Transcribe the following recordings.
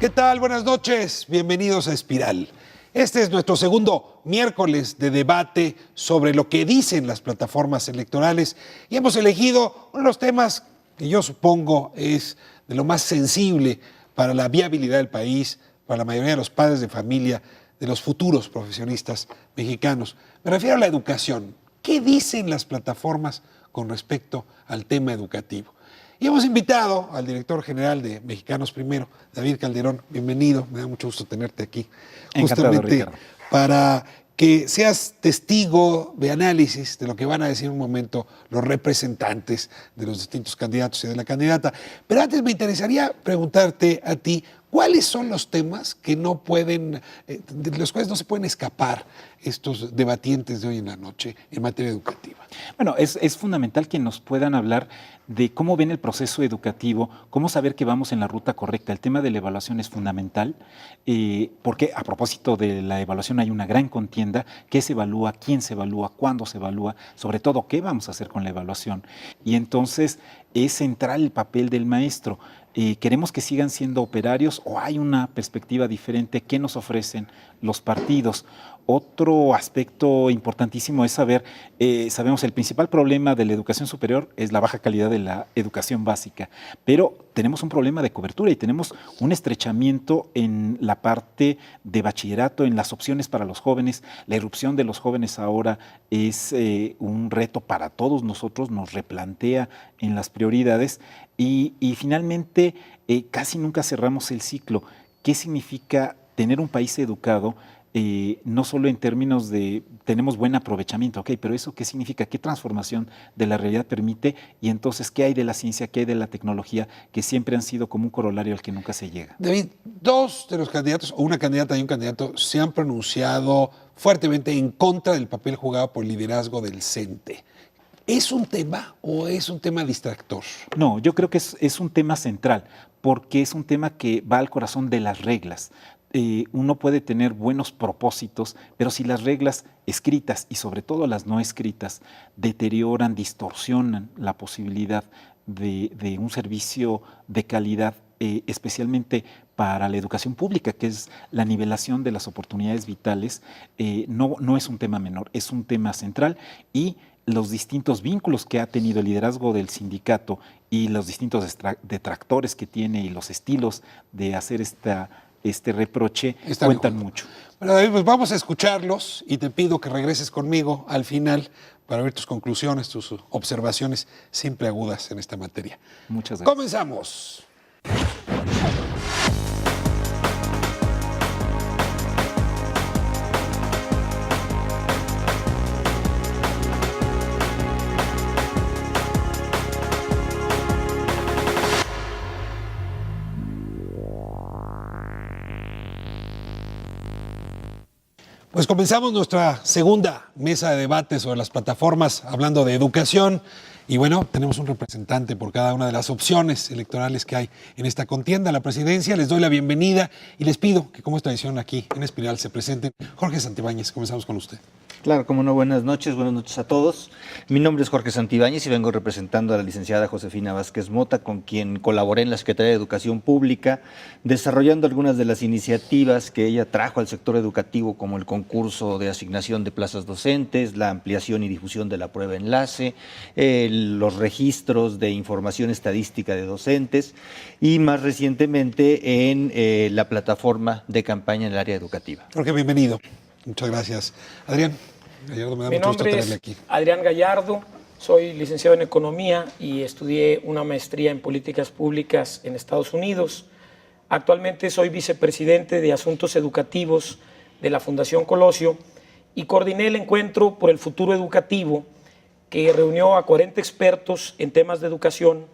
¿Qué tal? Buenas noches. Bienvenidos a Espiral. Este es nuestro segundo miércoles de debate sobre lo que dicen las plataformas electorales y hemos elegido uno de los temas que yo supongo es de lo más sensible para la viabilidad del país, para la mayoría de los padres de familia, de los futuros profesionistas mexicanos. Me refiero a la educación. ¿Qué dicen las plataformas con respecto al tema educativo? Y hemos invitado al director general de Mexicanos Primero, David Calderón. Bienvenido, me da mucho gusto tenerte aquí. Encantado, Justamente Ricardo. para que seas testigo de análisis de lo que van a decir en un momento los representantes de los distintos candidatos y de la candidata. Pero antes me interesaría preguntarte a ti, ¿cuáles son los temas que no pueden, de los cuales no se pueden escapar estos debatientes de hoy en la noche en materia educativa? Bueno, es fundamental que nos puedan hablar de cómo ven el proceso educativo, cómo saber que vamos en la ruta correcta. El tema de la evaluación es fundamental, porque a propósito de la evaluación hay una gran contienda. ¿Qué se evalúa? ¿Quién se evalúa? ¿Cuándo se evalúa? Sobre todo, ¿qué vamos a hacer con la evaluación? Y entonces es central el papel del maestro. ¿Queremos que sigan siendo operarios o hay una perspectiva diferente? ¿Qué nos ofrecen los partidos? Otro aspecto importantísimo es saber, sabemos el principal problema de la educación superior es la baja calidad de la educación básica, pero tenemos un problema de cobertura y tenemos un estrechamiento en la parte de bachillerato, en las opciones para los jóvenes. La irrupción de los jóvenes ahora es un reto para todos nosotros, nos replantea en las prioridades y finalmente casi nunca cerramos el ciclo. ¿Qué significa tener un país educado? No solo en términos de tenemos buen aprovechamiento, ok, pero ¿eso qué significa? ¿Qué transformación de la realidad permite? Y entonces, ¿qué hay de la ciencia? ¿Qué hay de la tecnología? Que siempre han sido como un corolario al que nunca se llega. David, dos de los candidatos, o una candidata y un candidato, se han pronunciado fuertemente en contra del papel jugado por el liderazgo del CENTE. ¿Es un tema o es un tema distractor? No, yo creo que es un tema central, porque es un tema que va al corazón de las reglas. Uno puede tener buenos propósitos, pero si las reglas escritas y sobre todo las no escritas deterioran, distorsionan la posibilidad de un servicio de calidad, especialmente para la educación pública, que es la nivelación de las oportunidades vitales, no es un tema menor, es un tema central y los distintos vínculos que ha tenido el liderazgo del sindicato y los distintos detractores que tiene y los estilos de hacer este reproche cuentan mucho. Bueno, David, pues vamos a escucharlos y te pido que regreses conmigo al final para ver tus conclusiones, tus observaciones siempre agudas en esta materia. Muchas gracias. Comenzamos. Pues comenzamos nuestra segunda mesa de debate sobre las plataformas hablando de educación y bueno, tenemos un representante por cada una de las opciones electorales que hay en esta contienda. A la presidencia les doy la bienvenida y les pido que como es tradición aquí en Espiral se presenten. Jorge Santibáñez, comenzamos con usted. Claro, como no, buenas noches a todos. Mi nombre es Jorge Santibáñez y vengo representando a la licenciada Josefina Vázquez Mota, con quien colaboré en la Secretaría de Educación Pública, desarrollando algunas de las iniciativas que ella trajo al sector educativo, como el concurso de asignación de plazas docentes, la ampliación y difusión de la prueba enlace, los registros de información estadística de docentes y más recientemente en la plataforma de campaña en el área educativa. Jorge, bienvenido. Muchas gracias. Adrián Gallardo, me da mucho gusto tenerle aquí. Adrián Gallardo, soy licenciado en Economía y estudié una maestría en Políticas Públicas en Estados Unidos. Actualmente soy vicepresidente de Asuntos Educativos de la Fundación Colosio y coordiné el encuentro por el futuro educativo que reunió a 40 expertos en temas de educación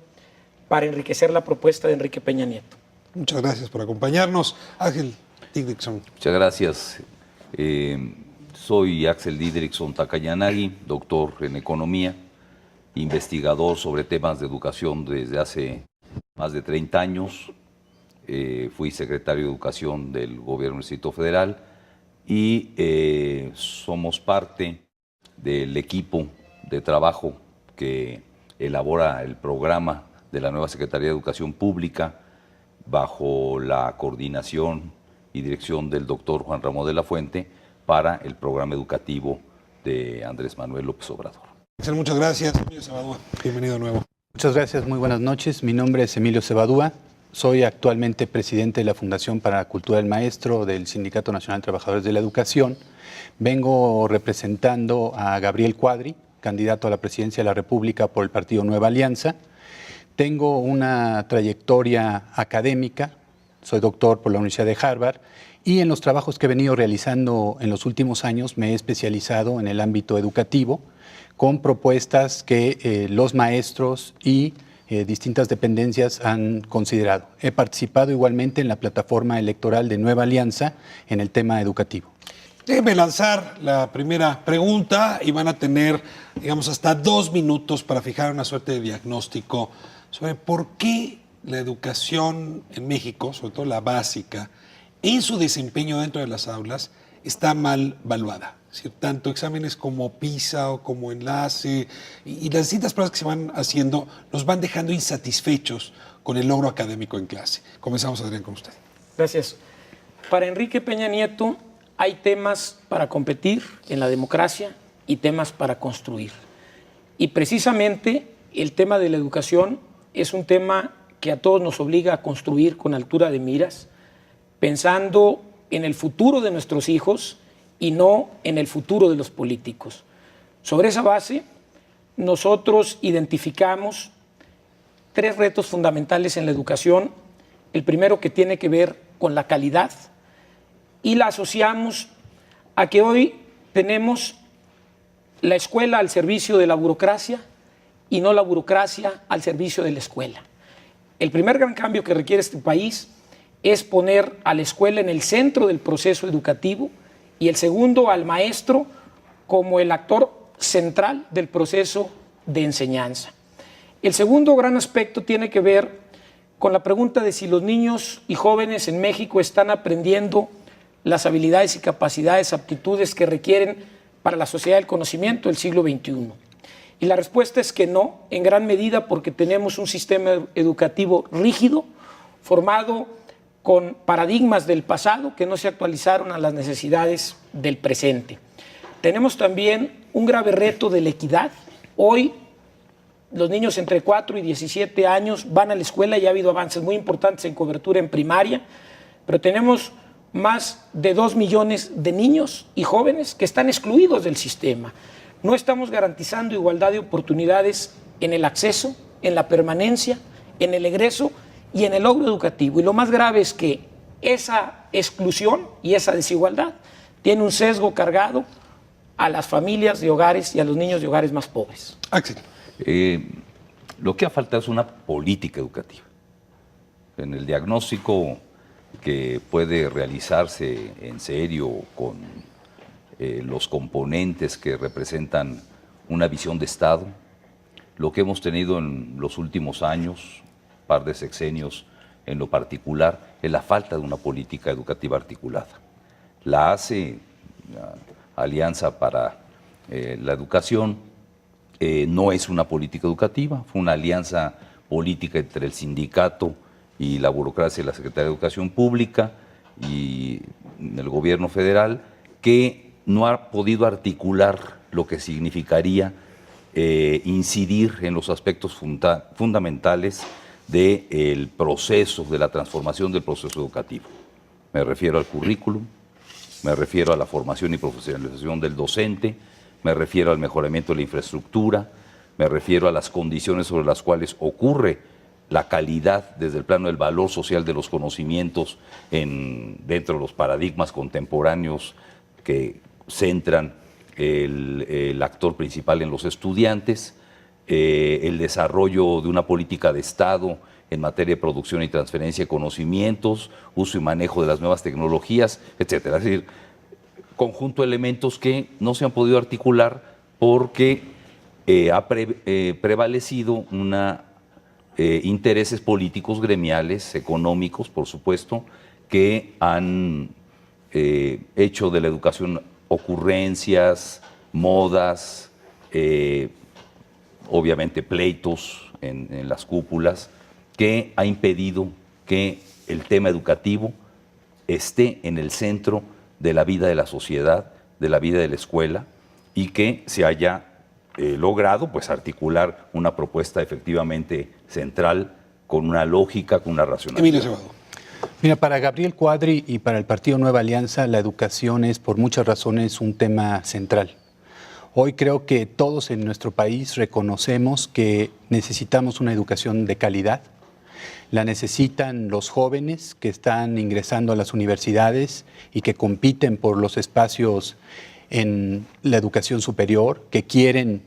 para enriquecer la propuesta de Enrique Peña Nieto. Muchas gracias por acompañarnos. Ángel Didrickson. Muchas gracias. Soy Axel Didrickson Takayanagi, doctor en Economía, investigador sobre temas de educación desde hace más de 30 años. Fui secretario de Educación del Gobierno del Distrito Federal y somos parte del equipo de trabajo que elabora el programa de la nueva Secretaría de Educación Pública bajo la coordinación y dirección del doctor Juan Ramón de la Fuente para el programa educativo de Andrés Manuel López Obrador. Muchas gracias, Emilio Cebadúa. Bienvenido de nuevo. Muchas gracias, muy buenas noches. Mi nombre es Emilio Cebadúa. Soy actualmente presidente de la Fundación para la Cultura del Maestro del Sindicato Nacional de Trabajadores de la Educación. Vengo representando a Gabriel Cuadri, candidato a la presidencia de la República por el partido Nueva Alianza. Tengo una trayectoria académica, soy doctor por la Universidad de Harvard y en los trabajos que he venido realizando en los últimos años me he especializado en el ámbito educativo con propuestas que los maestros y distintas dependencias han considerado. He participado igualmente en la plataforma electoral de Nueva Alianza en el tema educativo. Déjenme lanzar la primera pregunta y van a tener, digamos, hasta 2 minutos para fijar una suerte de diagnóstico sobre por qué la educación en México, sobre todo la básica, en su desempeño dentro de las aulas, está mal valuada. Es decir, tanto exámenes como PISA o como Enlace y las distintas pruebas que se van haciendo nos van dejando insatisfechos con el logro académico en clase. Comenzamos, Adrián, con usted. Gracias. Para Enrique Peña Nieto hay temas para competir en la democracia y temas para construir. Y precisamente el tema de la educación es un tema que a todos nos obliga a construir con altura de miras, pensando en el futuro de nuestros hijos y no en el futuro de los políticos. Sobre esa base, nosotros identificamos 3 retos fundamentales en la educación. El primero, que tiene que ver con la calidad, y la asociamos a que hoy tenemos la escuela al servicio de la burocracia y no la burocracia al servicio de la escuela. El primer gran cambio que requiere este país es poner a la escuela en el centro del proceso educativo y el segundo, al maestro como el actor central del proceso de enseñanza. El segundo gran aspecto tiene que ver con la pregunta de si los niños y jóvenes en México están aprendiendo las habilidades y capacidades, aptitudes que requieren para la sociedad del conocimiento del siglo XXI. Y la respuesta es que no, en gran medida porque tenemos un sistema educativo rígido, formado con paradigmas del pasado que no se actualizaron a las necesidades del presente. Tenemos también un grave reto de la equidad. Hoy los niños entre 4 y 17 años van a la escuela y ha habido avances muy importantes en cobertura en primaria, pero tenemos más de 2 millones de niños y jóvenes que están excluidos del sistema. No estamos garantizando igualdad de oportunidades en el acceso, en la permanencia, en el egreso y en el logro educativo. Y lo más grave es que esa exclusión y esa desigualdad tiene un sesgo cargado a las familias de hogares y a los niños de hogares más pobres. Axel. Lo que ha faltado es una política educativa. En el diagnóstico que puede realizarse en serio con los componentes que representan una visión de Estado, lo que hemos tenido en los últimos años, par de sexenios en lo particular, es la falta de una política educativa articulada. La ACE, la Alianza para la Educación, no es una política educativa, fue una alianza política entre el sindicato y la burocracia de la Secretaría de Educación Pública y el gobierno federal, que no ha podido articular lo que significaría incidir en los aspectos fundamentales del proceso, de la transformación del proceso educativo. Me refiero al currículum, me refiero a la formación y profesionalización del docente, me refiero al mejoramiento de la infraestructura, me refiero a las condiciones sobre las cuales ocurre la calidad desde el plano del valor social de los conocimientos dentro de los paradigmas contemporáneos que centran el actor principal en los estudiantes, el desarrollo de una política de Estado en materia de producción y transferencia de conocimientos, uso y manejo de las nuevas tecnologías, etcétera. Es decir, conjunto de elementos que no se han podido articular porque ha prevalecido intereses políticos, gremiales, económicos, por supuesto, que han hecho de la educación ocurrencias, modas, obviamente pleitos en las cúpulas, que ha impedido que el tema educativo esté en el centro de la vida de la sociedad, de la vida de la escuela, y que se haya logrado pues articular una propuesta efectivamente central, con una lógica, con una racionalidad. Emilio Cebadú. Mira, para Gabriel Cuadri y para el Partido Nueva Alianza, la educación es por muchas razones un tema central. Hoy creo que todos en nuestro país reconocemos que necesitamos una educación de calidad. La necesitan los jóvenes que están ingresando a las universidades y que compiten por los espacios en la educación superior, que quieren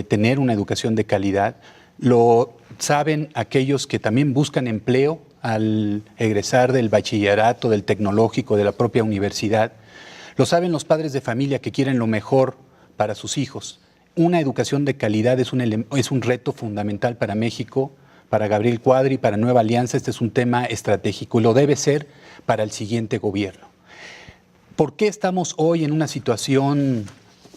tener una educación de calidad. Lo saben aquellos que también buscan empleo al egresar del bachillerato, del tecnológico, de la propia universidad. Lo saben los padres de familia que quieren lo mejor para sus hijos. Una educación de calidad es un reto fundamental para México, para Gabriel Cuadri, para Nueva Alianza. Este es un tema estratégico y lo debe ser para el siguiente gobierno. ¿Por qué estamos hoy en una situación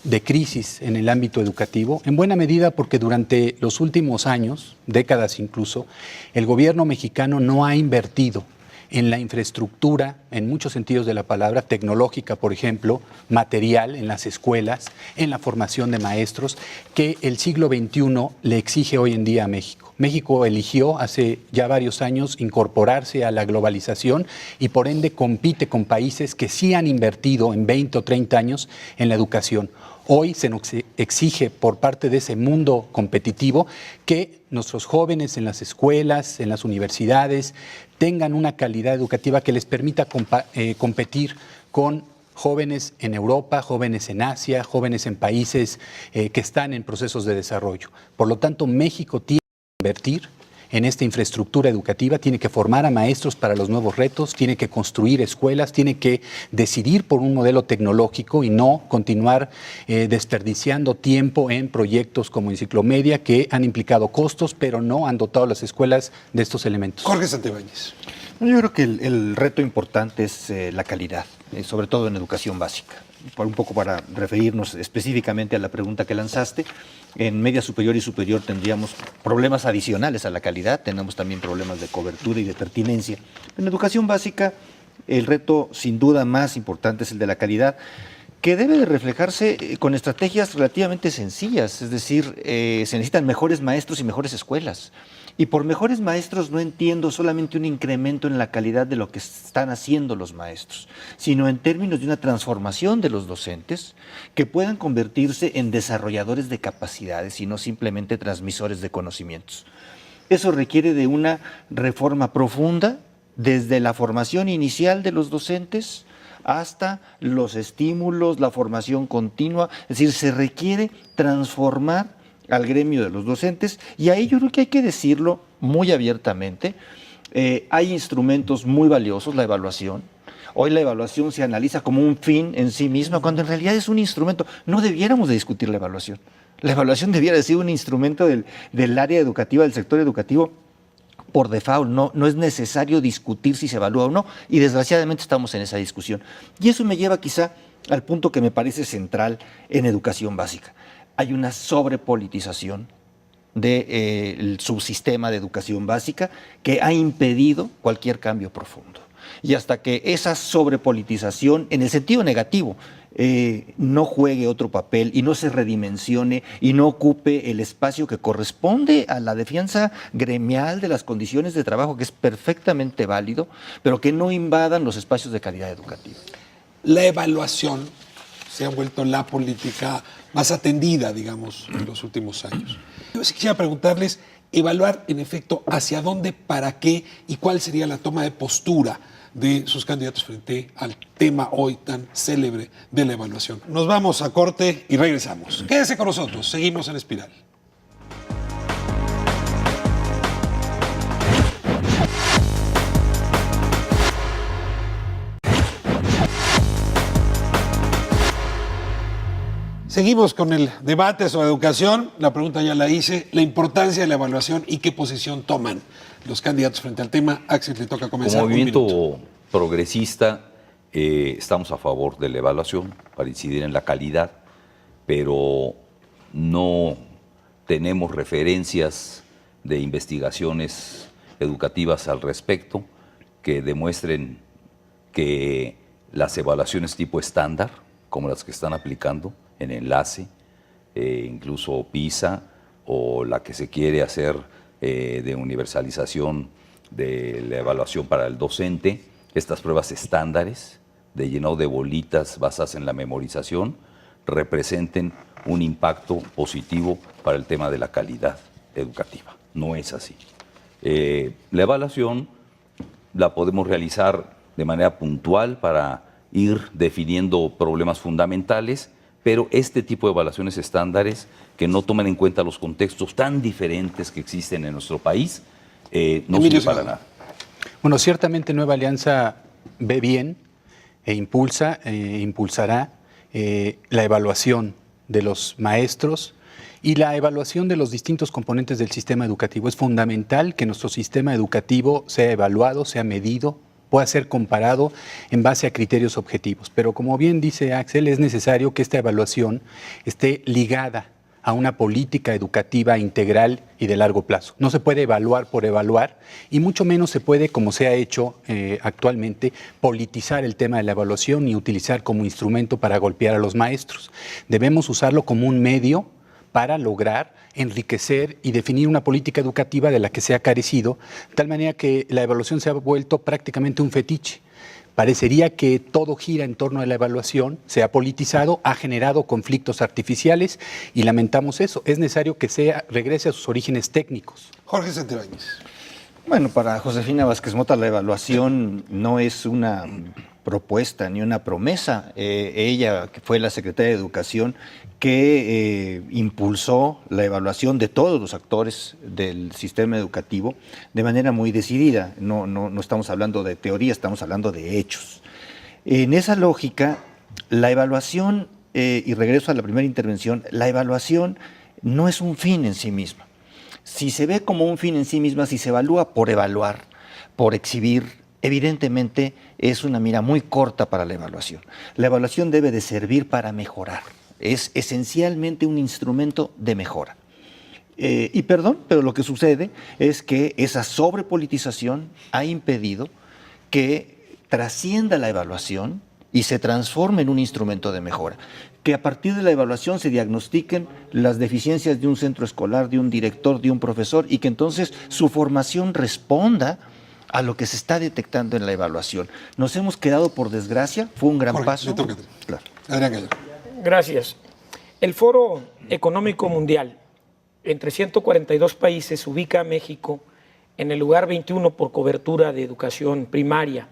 de crisis en el ámbito educativo? En buena medida porque durante los últimos años, décadas incluso, el gobierno mexicano no ha invertido en la infraestructura, en muchos sentidos de la palabra, tecnológica, por ejemplo, material en las escuelas, en la formación de maestros, que el siglo XXI le exige hoy en día a México. México eligió hace ya varios años incorporarse a la globalización y por ende compite con países que sí han invertido en 20 o 30 años en la educación. Hoy se nos exige por parte de ese mundo competitivo que nuestros jóvenes en las escuelas, en las universidades, tengan una calidad educativa que les permita competir con jóvenes en Europa, jóvenes en Asia, jóvenes en países que están en procesos de desarrollo. Por lo tanto, México tiene que invertir en esta infraestructura educativa, tiene que formar a maestros para los nuevos retos, tiene que construir escuelas, tiene que decidir por un modelo tecnológico y no continuar desperdiciando tiempo en proyectos como Enciclomedia que han implicado costos, pero no han dotado a las escuelas de estos elementos. Jorge Santibáñez. Yo creo que el reto importante es la calidad, sobre todo en educación básica. Un poco para referirnos específicamente a la pregunta que lanzaste, en media superior y superior tendríamos problemas adicionales a la calidad, tenemos también problemas de cobertura y de pertinencia. En educación básica, el reto sin duda más importante es el de la calidad, que debe de reflejarse con estrategias relativamente sencillas, es decir, se necesitan mejores maestros y mejores escuelas. Y por mejores maestros no entiendo solamente un incremento en la calidad de lo que están haciendo los maestros, sino en términos de una transformación de los docentes que puedan convertirse en desarrolladores de capacidades y no simplemente transmisores de conocimientos. Eso requiere de una reforma profunda desde la formación inicial de los docentes hasta los estímulos, la formación continua, es decir, se requiere transformar al gremio de los docentes, y ahí yo creo que hay que decirlo muy abiertamente. Hay instrumentos muy valiosos, la evaluación. Hoy la evaluación se analiza como un fin en sí misma, cuando en realidad es un instrumento. No debiéramos de discutir la evaluación. La evaluación debiera de ser un instrumento del área educativa, del sector educativo, por default. No es necesario discutir si se evalúa o no, y desgraciadamente estamos en esa discusión. Y eso me lleva quizá al punto que me parece central en educación básica. Hay una sobrepolitización del subsistema de educación básica que ha impedido cualquier cambio profundo. Y hasta que esa sobrepolitización, en el sentido negativo, no juegue otro papel y no se redimensione y no ocupe el espacio que corresponde a la defensa gremial de las condiciones de trabajo, que es perfectamente válido, pero que no invadan los espacios de calidad educativa. La evaluación se ha vuelto la política más atendida, digamos, en los últimos años. Yo sí quisiera preguntarles, evaluar en efecto hacia dónde, para qué y cuál sería la toma de postura de sus candidatos frente al tema hoy tan célebre de la evaluación. Nos vamos a corte y regresamos. Quédese con nosotros, seguimos en Espiral. Seguimos con el debate sobre educación. La pregunta ya la hice. La importancia de la evaluación y qué posición toman los candidatos frente al tema. Axel, le toca comenzar. Como movimiento progresista, estamos a favor de la evaluación para incidir en la calidad, pero no tenemos referencias de investigaciones educativas al respecto. que demuestren que las evaluaciones tipo estándar, como las que están aplicando en Enlace, incluso PISA, o la que se quiere hacer de universalización de la evaluación para el docente, estas pruebas estándares de llenado de bolitas basadas en la memorización, representen un impacto positivo para el tema de la calidad educativa. No es así. La evaluación la podemos realizar de manera puntual para ir definiendo problemas fundamentales, pero este tipo de evaluaciones estándares que no toman en cuenta los contextos tan diferentes que existen en nuestro país, no sirve para nada. Bueno, ciertamente Nueva Alianza ve bien e impulsará la evaluación de los maestros y la evaluación de los distintos componentes del sistema educativo. Es fundamental que nuestro sistema educativo sea evaluado, sea medido, pueda ser comparado en base a criterios objetivos. Pero como bien dice Axel, es necesario que esta evaluación esté ligada a una política educativa integral y de largo plazo. No se puede evaluar por evaluar y mucho menos se puede, como se ha hecho actualmente, politizar el tema de la evaluación y utilizar como instrumento para golpear a los maestros. Debemos usarlo como un medio para lograr enriquecer y definir una política educativa de la que se ha carecido, de tal manera que la evaluación se ha vuelto prácticamente un fetiche. Parecería que todo gira en torno a la evaluación, se ha politizado, ha generado conflictos artificiales y lamentamos eso. Es necesario que regrese a sus orígenes técnicos. Jorge Santibáñez. Bueno, para Josefina Vázquez Mota la evaluación no es una propuesta ni una promesa. Ella, que fue la secretaria de Educación, que impulsó la evaluación de todos los actores del sistema educativo de manera muy decidida. No estamos hablando de teoría, estamos hablando de hechos. En esa lógica, la evaluación, y regreso a la primera intervención, la evaluación no es un fin en sí misma. Si se ve como un fin en sí misma, si se evalúa por evaluar, por exhibir, evidentemente es una mira muy corta para la evaluación. La evaluación debe de servir para mejorar. Es esencialmente un instrumento de mejora. Y perdón, pero lo que sucede es que esa sobrepolitización ha impedido que trascienda la evaluación y se transforme en un instrumento de mejora. Que a partir de la evaluación se diagnostiquen las deficiencias de un centro escolar, de un director, de un profesor, y que entonces su formación responda a lo que se está detectando en la evaluación. Nos hemos quedado, por desgracia, fue un gran Jorge, paso. Claro. Adrián Gallo. Gracias. El Foro Económico Mundial, entre 142 países, ubica a México en el lugar 21 por cobertura de educación primaria,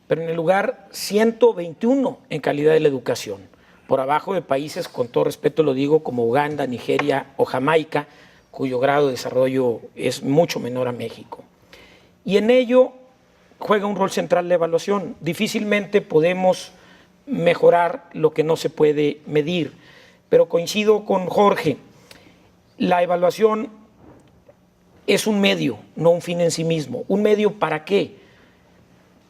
pero en el lugar 121 en calidad de la educación, por abajo de países, con todo respeto lo digo, como Uganda, Nigeria o Jamaica, cuyo grado de desarrollo es mucho menor a México. Y en ello juega un rol central la evaluación. Difícilmente podemos mejorar lo que no se puede medir, pero coincido con Jorge, la evaluación es un medio, no un fin en sí mismo. ¿Un medio para qué?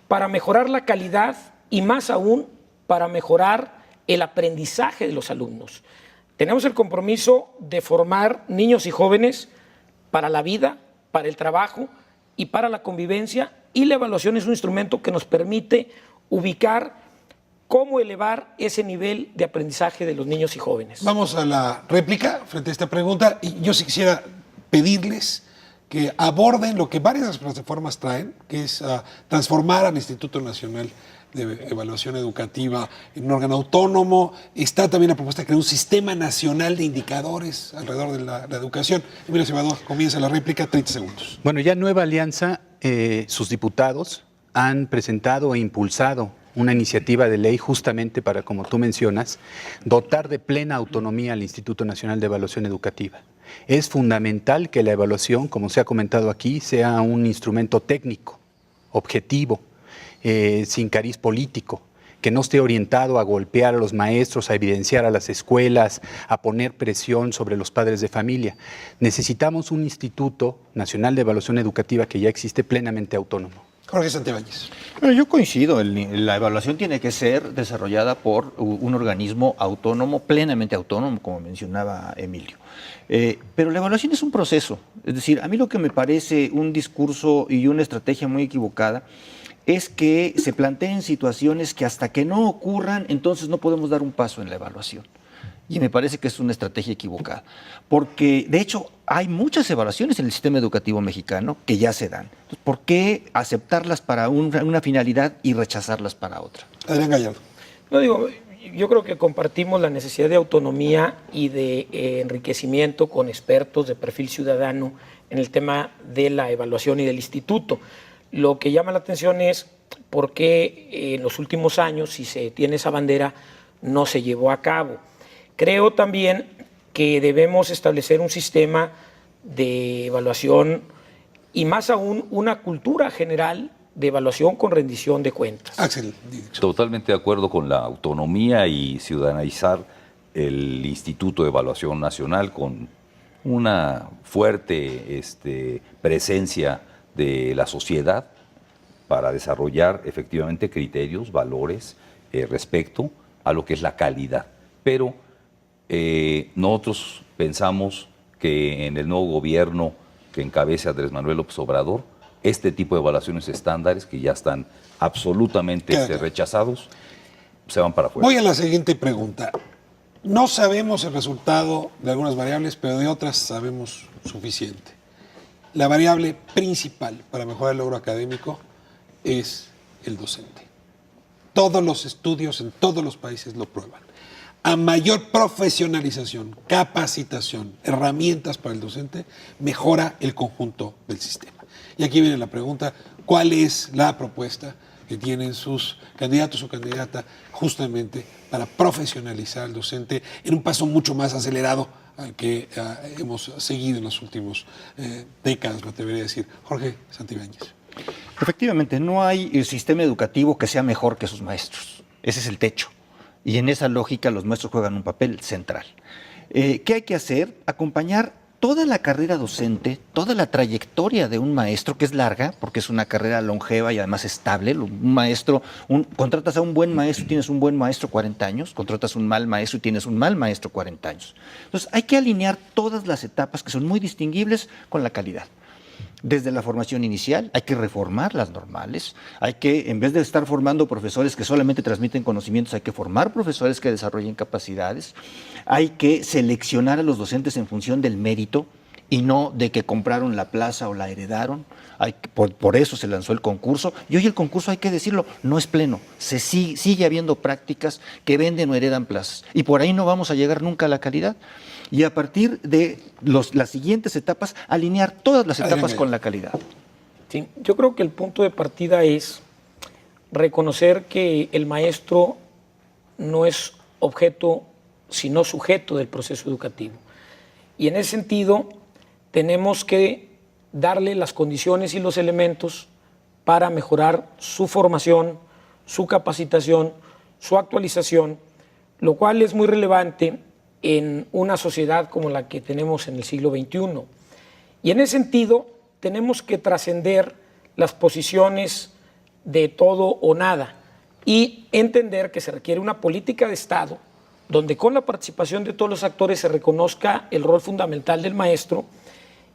Para mejorar la calidad y más aún para mejorar el aprendizaje de los alumnos. Tenemos el compromiso de formar niños y jóvenes para la vida, para el trabajo y para la convivencia, y la evaluación es un instrumento que nos permite ubicar cómo elevar ese nivel de aprendizaje de los niños y jóvenes. Vamos a la réplica frente a esta pregunta, y yo sí quisiera pedirles que aborden lo que varias de las plataformas traen, que es transformar al Instituto Nacional de Evaluación Educativa en un órgano autónomo. Está también la propuesta de crear un sistema nacional de indicadores alrededor de la educación. Emilio Cebadúa, comienza la réplica, 30 segundos. Bueno, ya Nueva Alianza, sus diputados han presentado e impulsado una iniciativa de ley justamente para, como tú mencionas, dotar de plena autonomía al Instituto Nacional de Evaluación Educativa. Es fundamental que la evaluación, como se ha comentado aquí, sea un instrumento técnico, objetivo, sin cariz político, que no esté orientado a golpear a los maestros, a evidenciar a las escuelas, a poner presión sobre los padres de familia. Necesitamos un Instituto Nacional de Evaluación Educativa que ya existe plenamente autónomo. Jorge Santibáñez. Bueno, yo coincido, la evaluación tiene que ser desarrollada por un organismo autónomo, plenamente autónomo, como mencionaba Emilio. Pero la evaluación es un proceso. Es decir, a mí lo que me parece un discurso y una estrategia muy equivocada es que se planteen situaciones que hasta que no ocurran, entonces no podemos dar un paso en la evaluación. Y me parece que es una estrategia equivocada, porque de hecho hay muchas evaluaciones en el sistema educativo mexicano que ya se dan. Entonces, ¿por qué aceptarlas para una finalidad y rechazarlas para otra? Adrián Gallardo. No digo, yo creo que compartimos la necesidad de autonomía y de enriquecimiento con expertos de perfil ciudadano en el tema de la evaluación y del instituto. Lo que llama la atención es por qué en los últimos años, si se tiene esa bandera, no se llevó a cabo. Creo también que debemos establecer un sistema de evaluación y más aún una cultura general de evaluación con rendición de cuentas. Axel. Totalmente de acuerdo con la autonomía y ciudadanizar el Instituto de Evaluación Nacional con una fuerte presencia de la sociedad para desarrollar efectivamente criterios, valores respecto a lo que es la calidad. Pero nosotros pensamos que en el nuevo gobierno que encabeza Andrés Manuel López Obrador, este tipo de evaluaciones estándares que ya están absolutamente rechazados, se van para afuera. Voy a la siguiente pregunta. No sabemos el resultado de algunas variables, pero de otras sabemos suficiente. La variable principal para mejorar el logro académico es el docente. Todos los estudios en todos los países lo prueban. A mayor profesionalización, capacitación, herramientas para el docente, mejora el conjunto del sistema. Y aquí viene la pregunta, ¿cuál es la propuesta que tienen sus candidatos o candidata justamente para profesionalizar al docente en un paso mucho más acelerado al que hemos seguido en las últimas décadas, me atrevería a decir? Jorge Santibáñez. Efectivamente, no hay sistema educativo que sea mejor que sus maestros. Ese es el techo. Y en esa lógica los maestros juegan un papel central. ¿Qué hay que hacer? Acompañar toda la carrera docente, toda la trayectoria de un maestro, que es larga, porque es una carrera longeva y además estable. Un maestro, contratas a un buen maestro y tienes un buen maestro 40 años, contratas a un mal maestro y tienes un mal maestro 40 años. Entonces hay que alinear todas las etapas que son muy distinguibles con la calidad. Desde la formación inicial hay que reformar las normales, hay que, en vez de estar formando profesores que solamente transmiten conocimientos, hay que formar profesores que desarrollen capacidades, hay que seleccionar a los docentes en función del mérito y no de que compraron la plaza o la heredaron. Por eso se lanzó el concurso, y hoy el concurso, hay que decirlo, no es pleno, sigue habiendo prácticas que venden o heredan plazas, y por ahí no vamos a llegar nunca a la calidad. Y a partir de las siguientes etapas, alinear todas las etapas con la calidad. Sí, yo creo que el punto de partida es reconocer que el maestro no es objeto, sino sujeto del proceso educativo. Y en ese sentido, tenemos que darle las condiciones y los elementos para mejorar su formación, su capacitación, su actualización, lo cual es muy relevante en una sociedad como la que tenemos en el siglo XXI. Y en ese sentido, tenemos que trascender las posiciones de todo o nada y entender que se requiere una política de Estado donde con la participación de todos los actores se reconozca el rol fundamental del maestro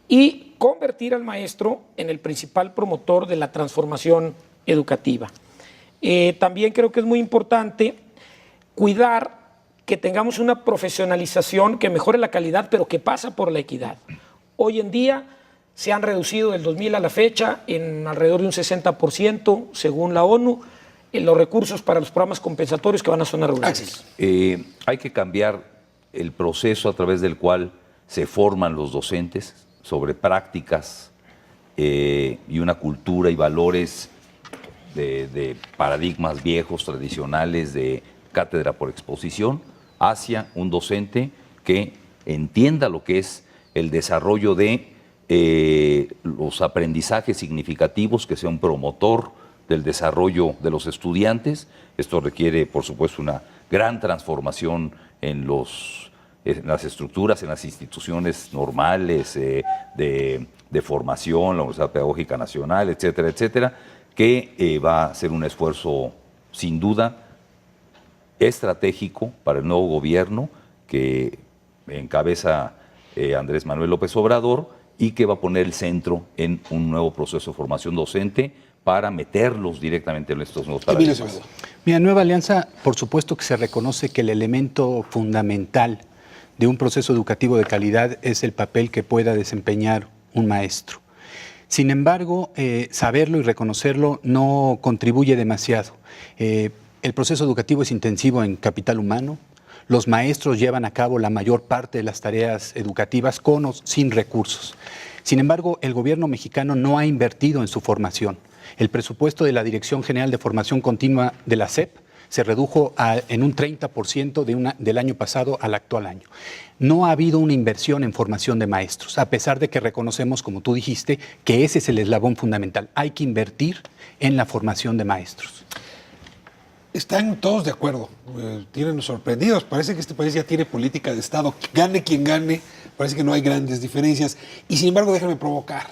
y convertir al maestro en el principal promotor de la transformación educativa. También creo que es muy importante cuidar que tengamos una profesionalización que mejore la calidad, pero que pasa por la equidad. Hoy en día se han reducido del 2000 a la fecha en alrededor de un 60%, según la ONU, en los recursos para los programas compensatorios que van a zonas rurales. Hay que cambiar el proceso a través del cual se forman los docentes sobre prácticas y una cultura y valores de paradigmas viejos, tradicionales, de cátedra por exposición, hacia un docente que entienda lo que es el desarrollo de los aprendizajes significativos, que sea un promotor del desarrollo de los estudiantes. Esto requiere, por supuesto, una gran transformación en las estructuras, en las instituciones normales de formación, la Universidad Pedagógica Nacional, etcétera, etcétera, que va a ser un esfuerzo, sin duda, estratégico para el nuevo gobierno que encabeza Andrés Manuel López Obrador y que va a poner el centro en un nuevo proceso de formación docente para meterlos directamente en estos nuevos Emilio paradigmas. Acevedo. Mira, Nueva Alianza, por supuesto que se reconoce que el elemento fundamental de un proceso educativo de calidad es el papel que pueda desempeñar un maestro. Sin embargo, saberlo y reconocerlo no contribuye demasiado. El proceso educativo es intensivo en capital humano. Los maestros llevan a cabo la mayor parte de las tareas educativas con o sin recursos. Sin embargo, el gobierno mexicano no ha invertido en su formación. El presupuesto de la Dirección General de Formación Continua de la SEP se redujo en un 30% del año pasado al actual año. No ha habido una inversión en formación de maestros, a pesar de que reconocemos, como tú dijiste, que ese es el eslabón fundamental. Hay que invertir en la formación de maestros. Están todos de acuerdo, tienen sorprendidos. Parece que este país ya tiene política de Estado. Gane quien gane, parece que no hay grandes diferencias. Y sin embargo, déjame provocar.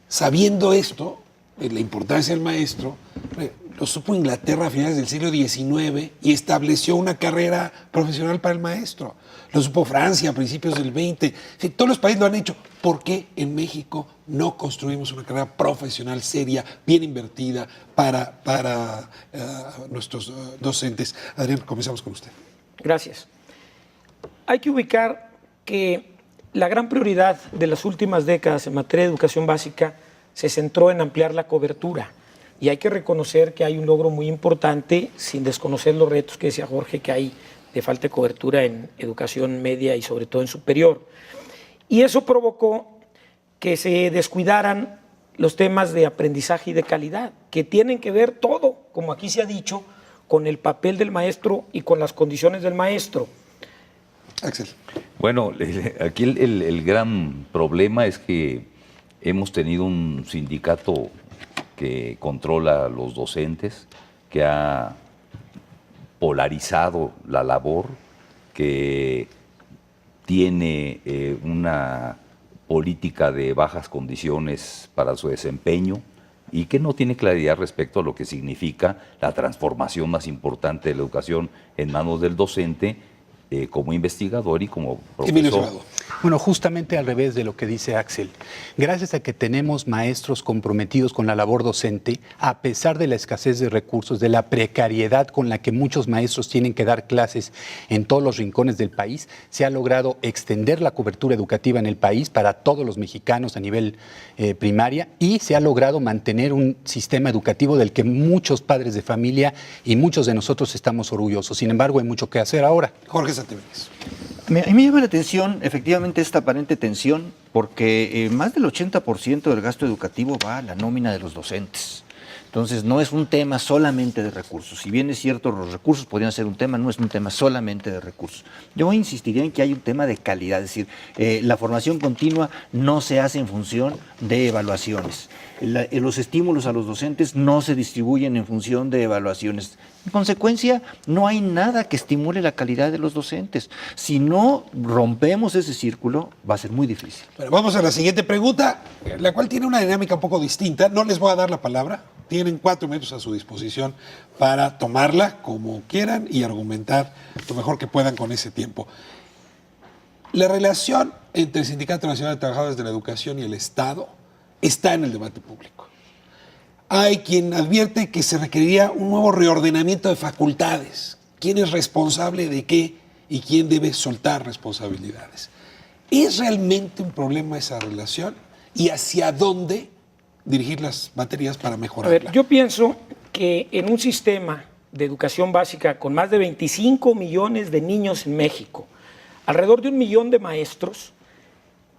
Sabiendo esto, la importancia del maestro, lo supo Inglaterra a finales del siglo XIX y estableció una carrera profesional para el maestro. Lo supo Francia a principios del XX. Todos los países lo han hecho. ¿Por qué en México no construimos una carrera profesional seria, bien invertida para nuestros docentes? Adrián, comenzamos con usted. Gracias. Hay que ubicar que la gran prioridad de las últimas décadas en materia de educación básica se centró en ampliar la cobertura. Y hay que reconocer que hay un logro muy importante, sin desconocer los retos que decía Jorge, que hay de falta de cobertura en educación media y sobre todo en superior. Y eso provocó que se descuidaran los temas de aprendizaje y de calidad, que tienen que ver todo, como aquí se ha dicho, con el papel del maestro y con las condiciones del maestro. Axel. Bueno, aquí el gran problema es que hemos tenido un sindicato que controla a los docentes, que ha polarizado la labor, que tiene una política de bajas condiciones para su desempeño y que no tiene claridad respecto a lo que significa la transformación más importante de la educación en manos del docente como investigador y como Emilio profesor. Acevedo. Bueno, justamente al revés de lo que dice Axel. Gracias a que tenemos maestros comprometidos con la labor docente, a pesar de la escasez de recursos, de la precariedad con la que muchos maestros tienen que dar clases en todos los rincones del país, se ha logrado extender la cobertura educativa en el país para todos los mexicanos a nivel primaria y se ha logrado mantener un sistema educativo del que muchos padres de familia y muchos de nosotros estamos orgullosos. Sin embargo, hay mucho que hacer ahora. Jorge Santibáñez. A mí me llama la atención, efectivamente, esta aparente tensión, porque más del 80% del gasto educativo va a la nómina de los docentes. Entonces, no es un tema solamente de recursos. Si bien es cierto, los recursos podrían ser un tema, no es un tema solamente de recursos. Yo insistiría en que hay un tema de calidad, es decir, la formación continua no se hace en función de evaluaciones. Los estímulos a los docentes no se distribuyen en función de evaluaciones. En consecuencia, no hay nada que estimule la calidad de los docentes. Si no rompemos ese círculo, va a ser muy difícil. Bueno, vamos a la siguiente pregunta, la cual tiene una dinámica un poco distinta. No les voy a dar la palabra. Tienen 4 minutos a su disposición para tomarla como quieran y argumentar lo mejor que puedan con ese tiempo. La relación entre el Sindicato Nacional de Trabajadores de la Educación y el Estado está en el debate público. Hay quien advierte que se requeriría un nuevo reordenamiento de facultades. ¿Quién es responsable de qué y quién debe soltar responsabilidades? ¿Es realmente un problema esa relación? ¿Y hacia dónde dirigir las materias para A mejorarla? ver, yo pienso que en un sistema de educación básica con más de 25 millones de niños en México, alrededor de 1 millón de maestros,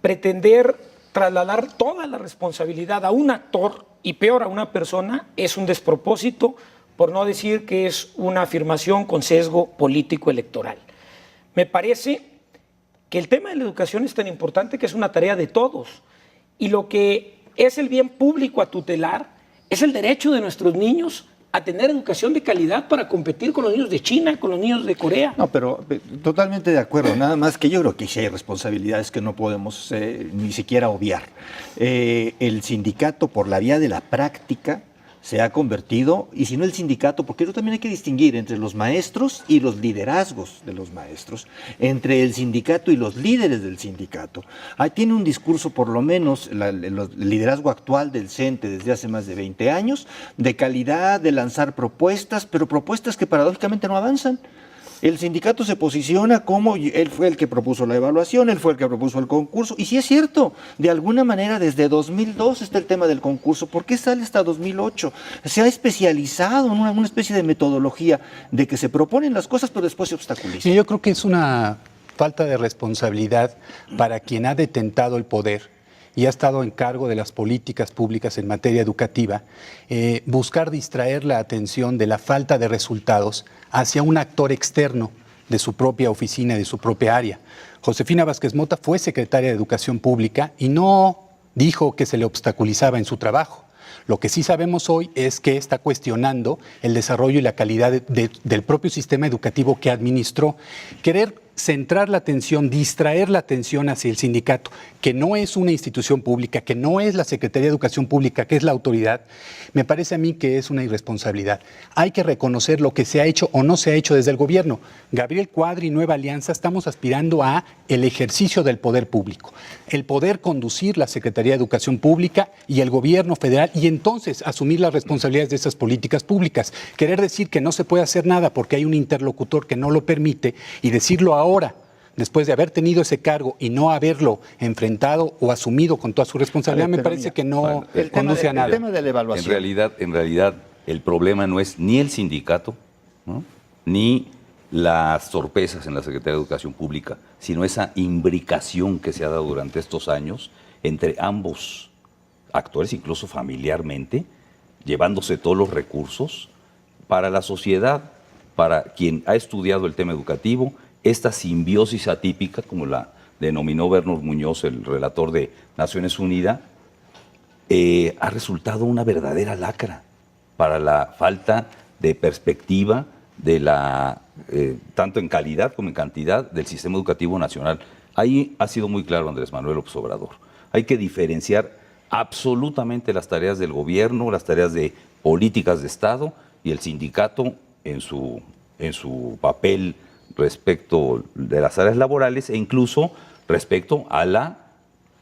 pretender trasladar toda la responsabilidad a un actor y peor a una persona es un despropósito, por no decir que es una afirmación con sesgo político electoral. Me parece que el tema de la educación es tan importante que es una tarea de todos y lo que es el bien público a tutelar es el derecho de nuestros niños a tener educación de calidad para competir con los niños de China, con los niños de Corea. No, pero totalmente de acuerdo. Nada más que yo creo que sí hay responsabilidades que no podemos ni siquiera obviar. El sindicato, por la vía de la práctica, se ha convertido, y si no el sindicato, porque eso también hay que distinguir entre los maestros y los liderazgos de los maestros, entre el sindicato y los líderes del sindicato. Ahí tiene un discurso, por lo menos, el liderazgo actual del CENTE desde hace más de 20 años, de calidad, de lanzar propuestas, pero propuestas que paradójicamente no avanzan. El sindicato se posiciona como él fue el que propuso la evaluación, él fue el que propuso el concurso, y sí es cierto, de alguna manera desde 2002 está el tema del concurso. ¿Por qué sale hasta 2008? Se ha especializado en una especie de metodología de que se proponen las cosas pero después se obstaculizan. Sí, yo creo que es una falta de responsabilidad para quien ha detentado el poder y ha estado en cargo de las políticas públicas en materia educativa, buscar distraer la atención de la falta de resultados hacia un actor externo de su propia oficina, de su propia área. Josefina Vázquez Mota fue secretaria de Educación Pública y no dijo que se le obstaculizaba en su trabajo. Lo que sí sabemos hoy es que está cuestionando el desarrollo y la calidad del propio sistema educativo que administró. Querer centrar la atención, distraer la atención hacia el sindicato, que no es una institución pública, que no es la Secretaría de Educación Pública, que es la autoridad, me parece a mí que es una irresponsabilidad. Hay que reconocer lo que se ha hecho o no se ha hecho desde el gobierno. Gabriel Cuadri y Nueva Alianza estamos aspirando a el ejercicio del poder público, el poder conducir la Secretaría de Educación Pública y el gobierno federal y entonces asumir las responsabilidades de esas políticas públicas. Querer decir que no se puede hacer nada porque hay un interlocutor que no lo permite y decirlo ahora, después de haber tenido ese cargo y no haberlo enfrentado o asumido con toda su responsabilidad, me parece que no conduce a nada. El tema de la evaluación. En realidad, el problema no es ni el sindicato, ¿no?, ni las torpezas en la Secretaría de Educación Pública, sino esa imbricación que se ha dado durante estos años entre ambos actores, incluso familiarmente, llevándose todos los recursos para la sociedad, para quien ha estudiado el tema educativo. Esta simbiosis atípica, como la denominó Bernard Muñoz, el relator de Naciones Unidas, ha resultado una verdadera lacra para la falta de perspectiva de tanto en calidad como en cantidad del sistema educativo nacional. Ahí ha sido muy claro Andrés Manuel López Obrador. Hay que diferenciar absolutamente las tareas del gobierno, las tareas de políticas de Estado y el sindicato en su papel respecto de las áreas laborales e incluso respecto a la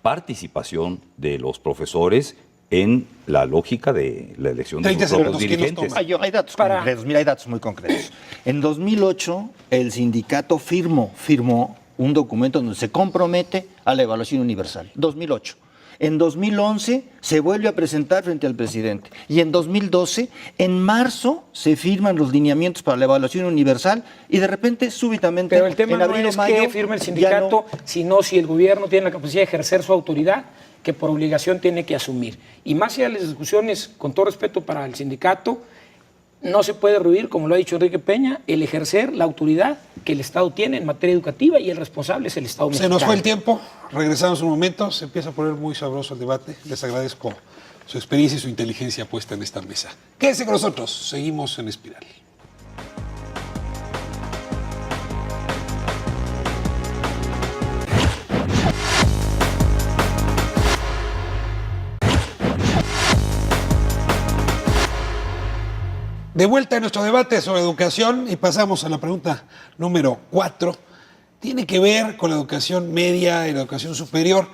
participación de los profesores en la lógica de la elección de sus propios dirigentes. Hay datos concretos, mira, hay datos muy concretos. En 2008, el sindicato firmó un documento donde se compromete a la evaluación universal. 2008. En 2011 se vuelve a presentar frente al presidente. Y en 2012, en marzo, se firman los lineamientos para la evaluación universal y de repente, súbitamente, pero el tema en abril no o es mayo, que firme el sindicato, sino si el gobierno tiene la capacidad de ejercer su autoridad, que por obligación tiene que asumir. Y más allá de las discusiones, con todo respeto para el sindicato, no se puede rehuir, como lo ha dicho Enrique Peña, el ejercer la autoridad que el Estado tiene en materia educativa y el responsable es el Estado mexicano. Se nos fue el tiempo, regresamos un momento, se empieza a poner muy sabroso el debate. Les agradezco su experiencia y su inteligencia puesta en esta mesa. Quédense con nosotros, seguimos en Espiral. De vuelta a nuestro debate sobre educación y pasamos a la pregunta número 4. Tiene que ver con la educación media y la educación superior.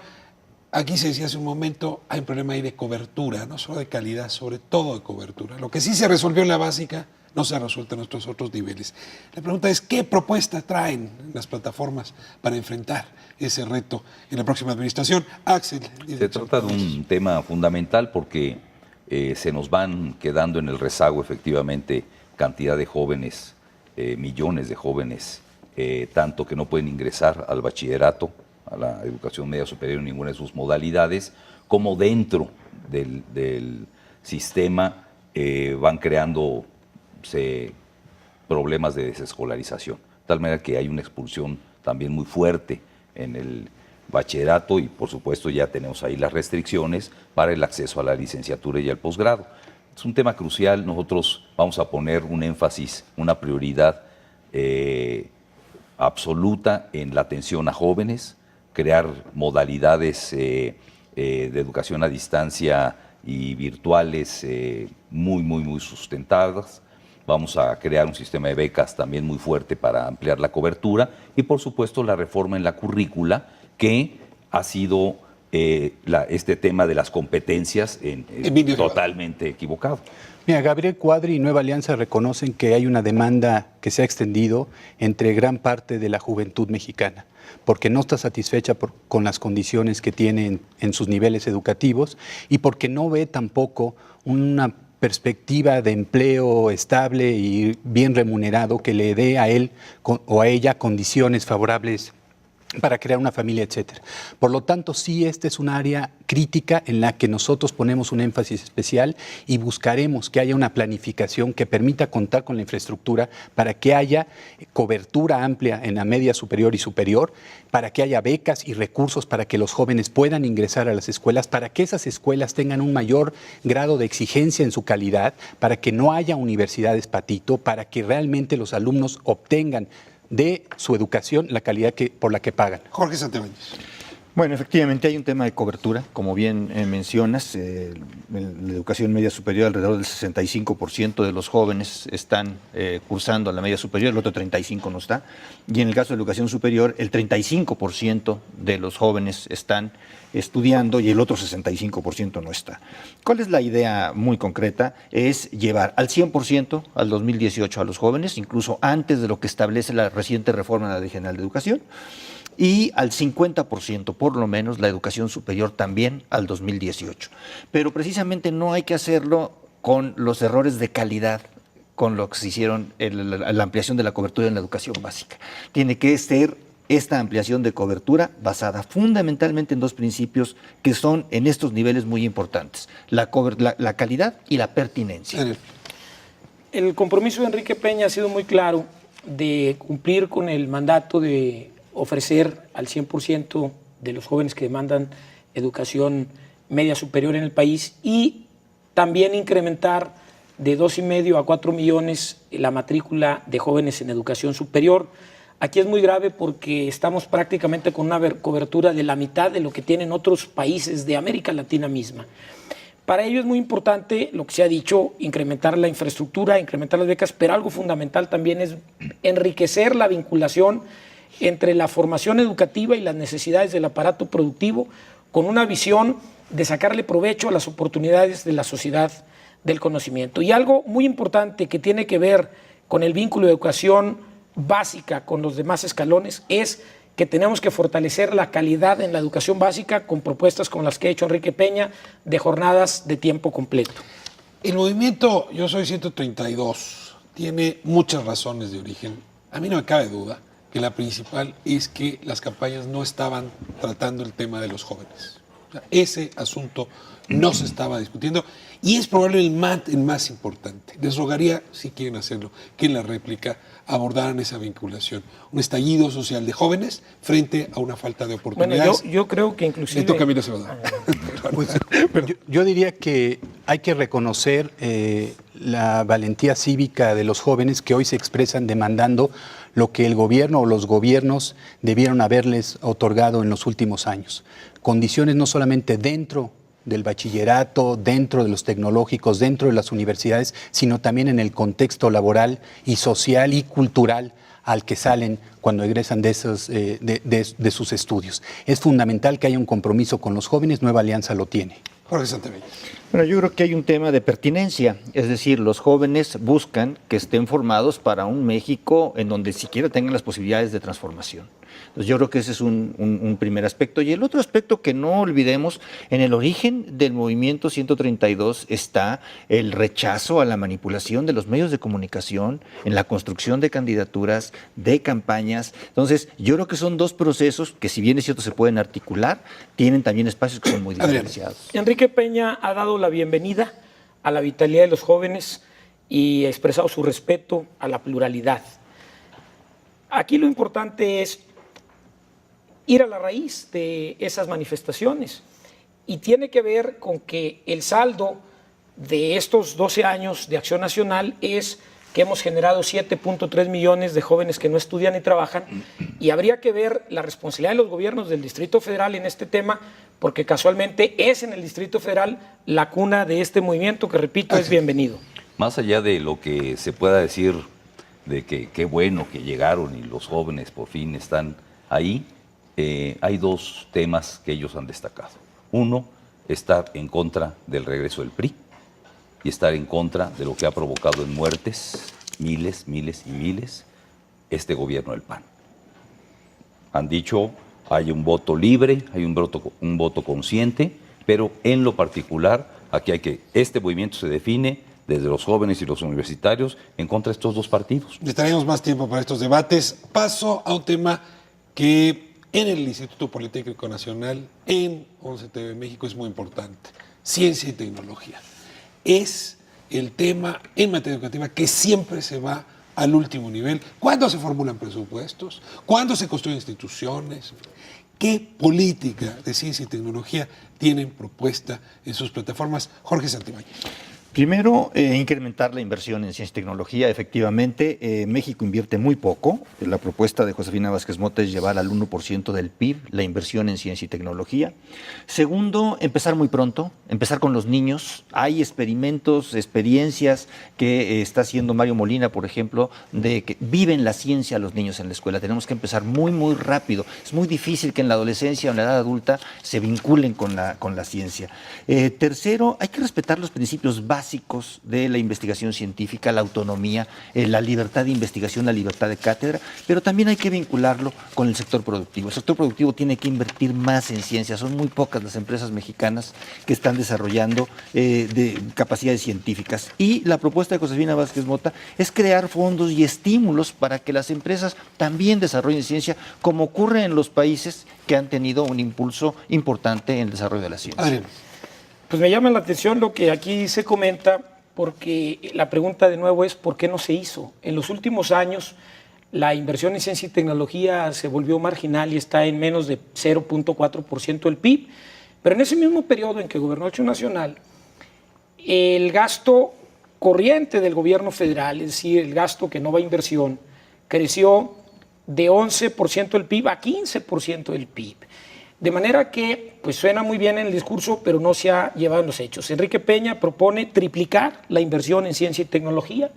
Aquí se decía hace un momento, hay un problema ahí de cobertura, no solo de calidad, sobre todo de cobertura. Lo que sí se resolvió en la básica no se ha resuelto en nuestros otros niveles. La pregunta es, ¿qué propuestas traen las plataformas para enfrentar ese reto en la próxima administración? Axel. Se trata de un tema fundamental porque se nos van quedando en el rezago efectivamente cantidad de jóvenes, millones de jóvenes, tanto que no pueden ingresar al bachillerato, a la educación media superior en ninguna de sus modalidades, como dentro del sistema van creándose problemas de desescolarización. De tal manera que hay una expulsión también muy fuerte en el bachillerato y por supuesto ya tenemos ahí las restricciones para el acceso a la licenciatura y al posgrado. Es un tema crucial, nosotros vamos a poner un énfasis, una prioridad absoluta en la atención a jóvenes, crear modalidades de educación a distancia y virtuales muy sustentadas. Vamos a crear un sistema de becas también muy fuerte para ampliar la cobertura y, por supuesto, la reforma en la currícula, que ha sido este tema de las competencias totalmente equivocado. Mira, Gabriel Cuadri y Nueva Alianza reconocen que hay una demanda que se ha extendido entre gran parte de la juventud mexicana, porque no está satisfecha con las condiciones que tiene en sus niveles educativos y porque no ve tampoco una perspectiva de empleo estable y bien remunerado que le dé a él o a ella condiciones favorables para crear una familia, etcétera. Por lo tanto, sí, esta es un área crítica en la que nosotros ponemos un énfasis especial y buscaremos que haya una planificación que permita contar con la infraestructura para que haya cobertura amplia en la media superior y superior, para que haya becas y recursos para que los jóvenes puedan ingresar a las escuelas, para que esas escuelas tengan un mayor grado de exigencia en su calidad, para que no haya universidades patito, para que realmente los alumnos obtengan de su educación la calidad por la que pagan. Jorge Santibáñez. Bueno, efectivamente hay un tema de cobertura, como bien mencionas, en la educación media superior alrededor del 65% de los jóvenes están cursando la media superior, el otro 35% no está, y en el caso de educación superior el 35% de los jóvenes están estudiando y el otro 65% no está. ¿Cuál es la idea muy concreta? Es llevar al 100% al 2018 a los jóvenes, incluso antes de lo que establece la reciente reforma de la Ley General de Educación, y al 50% por lo menos la educación superior también al 2018. Pero precisamente no hay que hacerlo con los errores de calidad con lo que se hicieron la ampliación de la cobertura en la educación básica. Tiene que ser esta ampliación de cobertura basada fundamentalmente en dos principios que son en estos niveles muy importantes: la calidad y la pertinencia. El compromiso de Enrique Peña ha sido muy claro de cumplir con el mandato de ofrecer al 100% de los jóvenes que demandan educación media superior en el país y también incrementar de 2,5 a 4 millones la matrícula de jóvenes en educación superior. Aquí es muy grave porque estamos prácticamente con una cobertura de la mitad de lo que tienen otros países de América Latina misma. Para ello es muy importante, lo que se ha dicho, incrementar la infraestructura, incrementar las becas, pero algo fundamental también es enriquecer la vinculación entre la formación educativa y las necesidades del aparato productivo, con una visión de sacarle provecho a las oportunidades de la sociedad del conocimiento. Y algo muy importante que tiene que ver con el vínculo de educación básica con los demás escalones es que tenemos que fortalecer la calidad en la educación básica con propuestas como las que ha hecho Enrique Peña de jornadas de tiempo completo. El movimiento Yo Soy 132 tiene muchas razones de origen. A mí no me cabe duda que la principal es que las campañas no estaban tratando el tema de los jóvenes. O sea, ese asunto no se estaba discutiendo y es probablemente el más importante. Les rogaría, si quieren hacerlo, que en la réplica abordaran esa vinculación. Un estallido social de jóvenes frente a una falta de oportunidades. Bueno, yo creo que inclusive... Le toca a Emilio Cebadúa. Pues, yo diría que hay que reconocer la valentía cívica de los jóvenes que hoy se expresan demandando lo que el gobierno o los gobiernos debieron haberles otorgado en los últimos años. Condiciones no solamente dentro del bachillerato, dentro de los tecnológicos, dentro de las universidades, sino también en el contexto laboral y social y cultural al que salen cuando egresan de sus estudios. Es fundamental que haya un compromiso con los jóvenes, Nueva Alianza lo tiene. Jorge Santibáñez. Bueno, yo creo que hay un tema de pertinencia, es decir, los jóvenes buscan que estén formados para un México en donde siquiera tengan las posibilidades de transformación. Entonces yo creo que ese es un primer aspecto. Y el otro aspecto que no olvidemos, en el origen del movimiento 132 está el rechazo a la manipulación de los medios de comunicación en la construcción de candidaturas, de campañas. Entonces yo creo que son dos procesos que, si bien es cierto se pueden articular, tienen también espacios que son muy diferenciados. Enrique Peña ha dado la bienvenida a la vitalidad de los jóvenes y ha expresado su respeto a la pluralidad. Aquí lo importante es ir a la raíz de esas manifestaciones y tiene que ver con que el saldo de estos 12 años de Acción Nacional es que hemos generado 7.3 millones de jóvenes que no estudian ni trabajan y habría que ver la responsabilidad de los gobiernos del Distrito Federal en este tema porque casualmente es en el Distrito Federal la cuna de este movimiento que, repito, es bienvenido. Más allá de lo que se pueda decir de que qué bueno que llegaron y los jóvenes por fin están ahí, hay dos temas que ellos han destacado. Uno, estar en contra del regreso del PRI y estar en contra de lo que ha provocado en muertes, miles, miles y miles, este gobierno del PAN. Han dicho, hay un voto libre, hay un voto consciente, pero en lo particular, este movimiento se define desde los jóvenes y los universitarios en contra de estos dos partidos. Necesitaremos más tiempo para estos debates. Paso a un tema que en el Instituto Politécnico Nacional, en 11 TV México, es muy importante: ciencia y tecnología. Es el tema en materia educativa que siempre se va al último nivel. ¿Cuándo se formulan presupuestos? ¿Cuándo se construyen instituciones? ¿Qué política de ciencia y tecnología tienen propuesta en sus plataformas? Jorge Santibáñez. Primero, incrementar la inversión en ciencia y tecnología. Efectivamente, México invierte muy poco. La propuesta de Josefina Vázquez Mota es llevar al 1% del PIB la inversión en ciencia y tecnología. Segundo, empezar muy pronto, empezar con los niños. Hay experimentos, experiencias que está haciendo Mario Molina, por ejemplo, de que viven la ciencia los niños en la escuela. Tenemos que empezar muy, muy rápido. Es muy difícil que en la adolescencia o en la edad adulta se vinculen con la ciencia. Tercero, hay que respetar los principios básicos de la investigación científica, la autonomía, la libertad de investigación, la libertad de cátedra, pero también hay que vincularlo con el sector productivo. El sector productivo tiene que invertir más en ciencia. Son muy pocas las empresas mexicanas que están desarrollando de capacidades científicas. Y la propuesta de Josefina Vázquez Mota es crear fondos y estímulos para que las empresas también desarrollen ciencia, como ocurre en los países que han tenido un impulso importante en el desarrollo de la ciencia. Adrián. Pues me llama la atención lo que aquí se comenta, porque la pregunta de nuevo es ¿por qué no se hizo? En los últimos años la inversión en ciencia y tecnología se volvió marginal y está en menos de 0.4% del PIB, pero en ese mismo periodo en que gobernó Acción Nacional, el gasto corriente del gobierno federal, es decir, el gasto que no va a inversión, creció de 11% del PIB a 15% del PIB. De manera que, pues suena muy bien en el discurso, pero no se ha llevado en los hechos. Enrique Peña propone triplicar la inversión en ciencia y tecnología,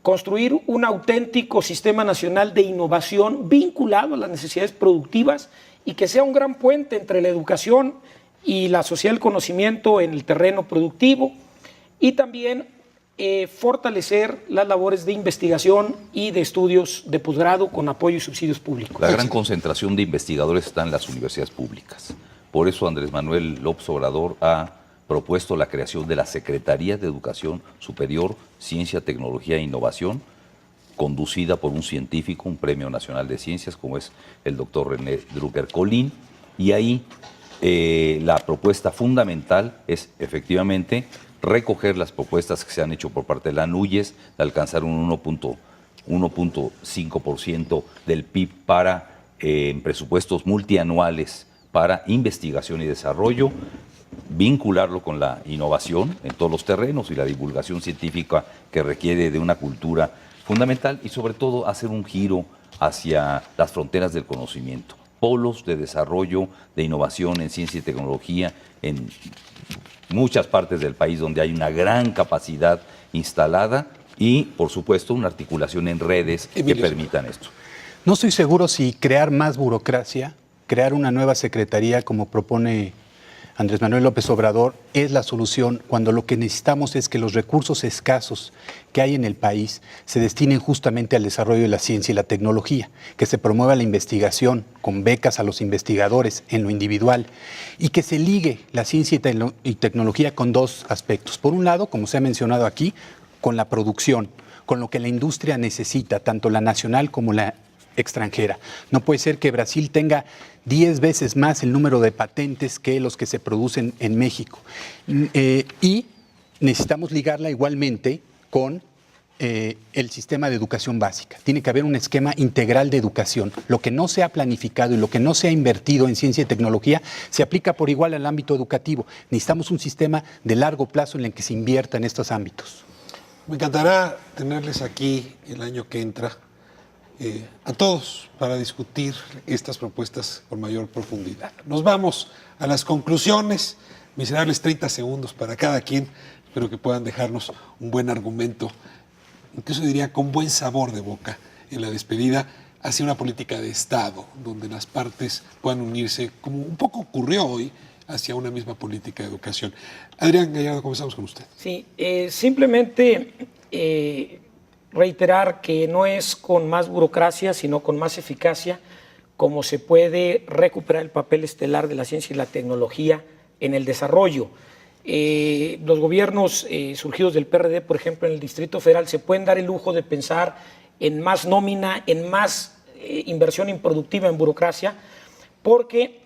construir un auténtico sistema nacional de innovación vinculado a las necesidades productivas y que sea un gran puente entre la educación y la sociedad del conocimiento en el terreno productivo, y también fortalecer las labores de investigación y de estudios de posgrado con apoyo y subsidios públicos. La gran concentración de investigadores está en las universidades públicas. Por eso Andrés Manuel López Obrador ha propuesto la creación de la Secretaría de Educación Superior, Ciencia, Tecnología e Innovación, conducida por un científico, un Premio Nacional de Ciencias, como es el doctor René Drucker-Colín. Y ahí la propuesta fundamental es efectivamente recoger las propuestas que se han hecho por parte de la NUYES de alcanzar un 1.5% del PIB para presupuestos multianuales para investigación y desarrollo, vincularlo con la innovación en todos los terrenos y la divulgación científica que requiere de una cultura fundamental, y sobre todo hacer un giro hacia las fronteras del conocimiento, polos de desarrollo, de innovación en ciencia y tecnología en muchas partes del país donde hay una gran capacidad instalada y, por supuesto, una articulación en redes que permitan esto. No estoy seguro si crear más burocracia, crear una nueva secretaría como propone Andrés Manuel López Obrador es la solución, cuando lo que necesitamos es que los recursos escasos que hay en el país se destinen justamente al desarrollo de la ciencia y la tecnología, que se promueva la investigación con becas a los investigadores en lo individual y que se ligue la ciencia y tecnología con dos aspectos. Por un lado, como se ha mencionado aquí, con la producción, con lo que la industria necesita, tanto la nacional como la extranjera. No puede ser que Brasil tenga 10 veces más el número de patentes que los que se producen en México. Y necesitamos ligarla igualmente con el sistema de educación básica. Tiene que haber un esquema integral de educación. Lo que no se ha planificado y lo que no se ha invertido en ciencia y tecnología se aplica por igual al ámbito educativo. Necesitamos un sistema de largo plazo en el que se invierta en estos ámbitos. Me encantará tenerles aquí el año que entra a todos para discutir estas propuestas con mayor profundidad. Nos vamos a las conclusiones, miserables 30 segundos para cada quien. Espero que puedan dejarnos un buen argumento, incluso diría con buen sabor de boca en la despedida, hacia una política de Estado, donde las partes puedan unirse, como un poco ocurrió hoy, hacia una misma política de educación. Adrián Gallardo, comenzamos con usted. Sí, simplemente reiterar que no es con más burocracia, sino con más eficacia, como se puede recuperar el papel estelar de la ciencia y la tecnología en el desarrollo. Los gobiernos surgidos del PRD, por ejemplo, en el Distrito Federal, se pueden dar el lujo de pensar en más nómina, en más inversión improductiva en burocracia, porque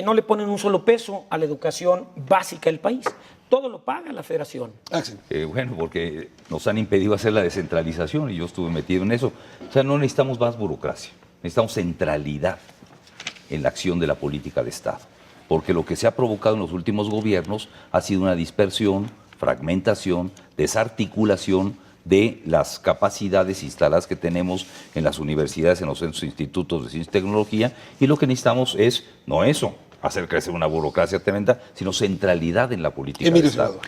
no le ponen un solo peso a la educación básica del país. Todo lo paga la federación. Axel. Bueno, porque nos han impedido hacer la descentralización y yo estuve metido en eso. O sea, no necesitamos más burocracia, necesitamos centralidad en la acción de la política de Estado. Porque lo que se ha provocado en los últimos gobiernos ha sido una dispersión, fragmentación, desarticulación de las capacidades instaladas que tenemos en las universidades, en los centros e institutos de ciencia y tecnología, y lo que necesitamos es, no eso, hacer crecer una burocracia tremenda, sino centralidad en la política de Estado.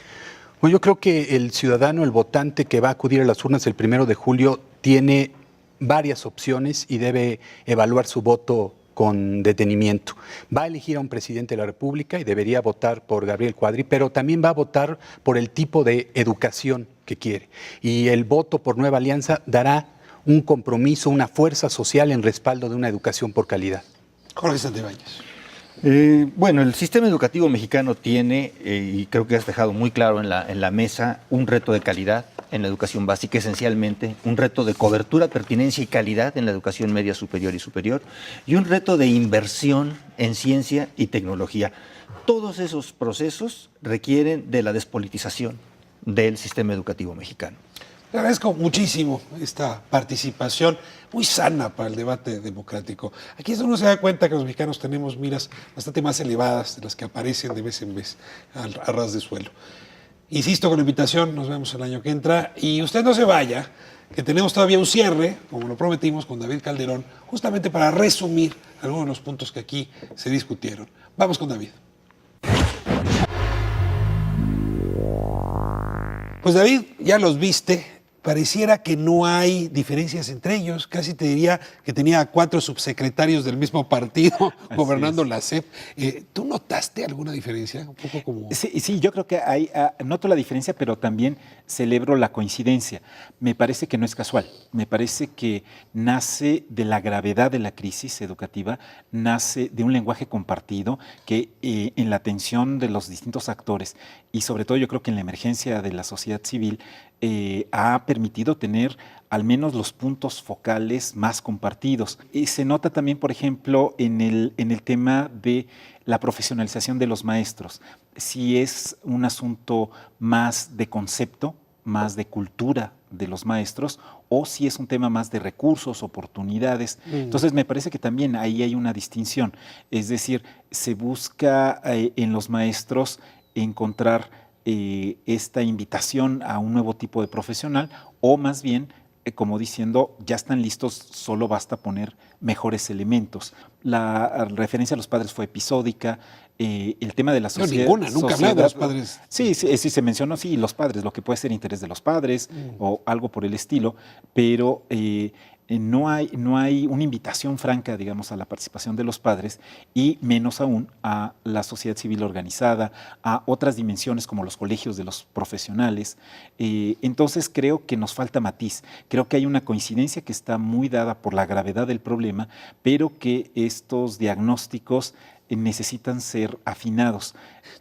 Bueno, yo creo que el ciudadano, el votante que va a acudir a las urnas el 1 de julio, tiene varias opciones y debe evaluar su voto con detenimiento. Va a elegir a un presidente de la República y debería votar por Gabriel Cuadri, pero también va a votar por el tipo de educación que quiere. Y el voto por Nueva Alianza dará un compromiso, una fuerza social en respaldo de una educación por calidad. Jorge Santibáñez. Bueno, el sistema educativo mexicano tiene, y creo que has dejado muy claro en la mesa, un reto de calidad en la educación básica, esencialmente, un reto de cobertura, pertinencia y calidad en la educación media superior y superior, y un reto de inversión en ciencia y tecnología. Todos esos procesos requieren de la despolitización del sistema educativo mexicano. Le agradezco muchísimo esta participación muy sana para el debate democrático. Aquí es donde uno se da cuenta que los mexicanos tenemos miras bastante más elevadas de las que aparecen de vez en vez a ras de suelo. Insisto con la invitación, nos vemos el año que entra y usted no se vaya, que tenemos todavía un cierre, como lo prometimos con David Calderón, justamente para resumir algunos de los puntos que aquí se discutieron. Vamos con David. Pues David, ya los viste, pareciera que no hay diferencias entre ellos, casi te diría que tenía 4 subsecretarios del mismo partido gobernando la SEP. ¿Tú notaste alguna diferencia? Un poco como... Sí, yo creo que noto la diferencia, pero también celebro la coincidencia. Me parece que no es casual, me parece que nace de la gravedad de la crisis educativa, nace de un lenguaje compartido que en la atención de los distintos actores y sobre todo yo creo que en la emergencia de la sociedad civil ha permitido tener al menos los puntos focales más compartidos. Y se nota también, por ejemplo, en el tema de la profesionalización de los maestros. Si es un asunto más de concepto, más de cultura de los maestros, o si es un tema más de recursos, oportunidades. Entonces, me parece que también ahí hay una distinción. Es decir, se busca en los maestros encontrar esta invitación a un nuevo tipo de profesional o más bien, como diciendo, ya están listos, solo basta poner mejores elementos. La referencia a los padres fue episódica, el tema de la sociedad... No, ninguna, nunca hablaba de los padres. Sí, se mencionó, sí, los padres, lo que puede ser interés de los padres o algo por el estilo, pero... no hay una invitación franca, digamos, a la participación de los padres y menos aún a la sociedad civil organizada, a otras dimensiones como los colegios de los profesionales. Entonces creo que nos falta matiz. Creo que hay una coincidencia que está muy dada por la gravedad del problema, pero que estos diagnósticos necesitan ser afinados.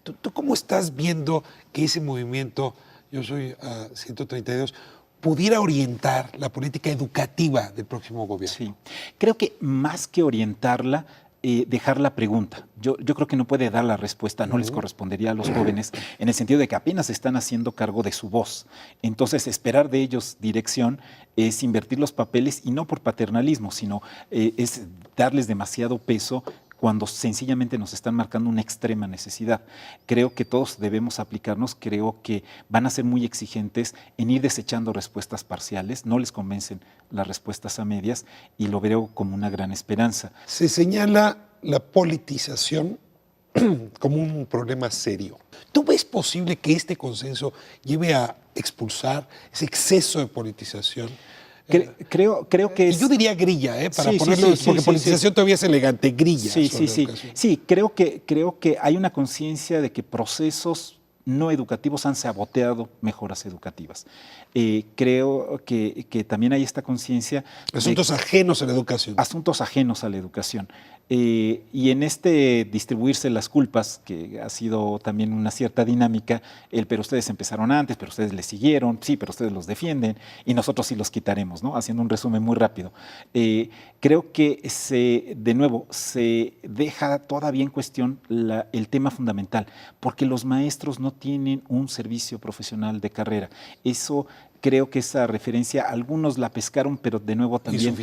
¿Tú cómo estás viendo que ese movimiento, yo soy 132, pudiera orientar la política educativa del próximo gobierno? Sí, creo que más que orientarla, dejar la pregunta. Yo creo que no puede dar la respuesta, no les correspondería a los jóvenes, en el sentido de que apenas se están haciendo cargo de su voz. Entonces, esperar de ellos dirección es invertir los papeles y no por paternalismo, sino es darles demasiado peso cuando sencillamente nos están marcando una extrema necesidad. Creo que todos debemos aplicarnos, creo que van a ser muy exigentes en ir desechando respuestas parciales, no les convencen las respuestas a medias y lo veo como una gran esperanza. Se señala la politización como un problema serio. ¿Tú ves posible que este consenso lleve a expulsar ese exceso de politización? Creo que Y es... yo diría grilla, para Sí, sí, ponerlo, sí, porque sí, politización todavía es elegante, grilla. Sí, sobre sí, sí. educación. Sí, creo que hay una conciencia de que procesos no educativos han saboteado mejoras educativas. Creo que también hay esta conciencia de Asuntos ajenos a la educación. asuntos ajenos a la educación. Y en este distribuirse las culpas, que ha sido también una cierta dinámica, pero ustedes empezaron antes, pero ustedes les siguieron, sí, pero ustedes los defienden, y nosotros sí los quitaremos, ¿no? Haciendo un resumen muy rápido. Creo que de nuevo, se deja todavía en cuestión el tema fundamental, porque los maestros no tienen un servicio profesional de carrera. Eso... Creo que esa referencia, algunos la pescaron, pero de nuevo también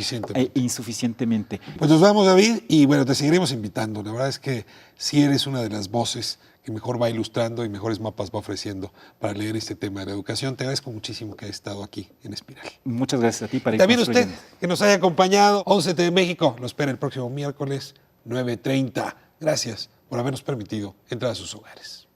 insuficientemente. Pues nos vamos, David, y bueno, te seguiremos invitando. La verdad es que sí eres una de las voces que mejor va ilustrando y mejores mapas va ofreciendo para leer este tema de la educación. Te agradezco muchísimo que hayas estado aquí en Espiral. Muchas gracias a ti. También usted, que nos haya acompañado. 11 de México, lo espera el próximo miércoles, 9:30. Gracias por habernos permitido entrar a sus hogares.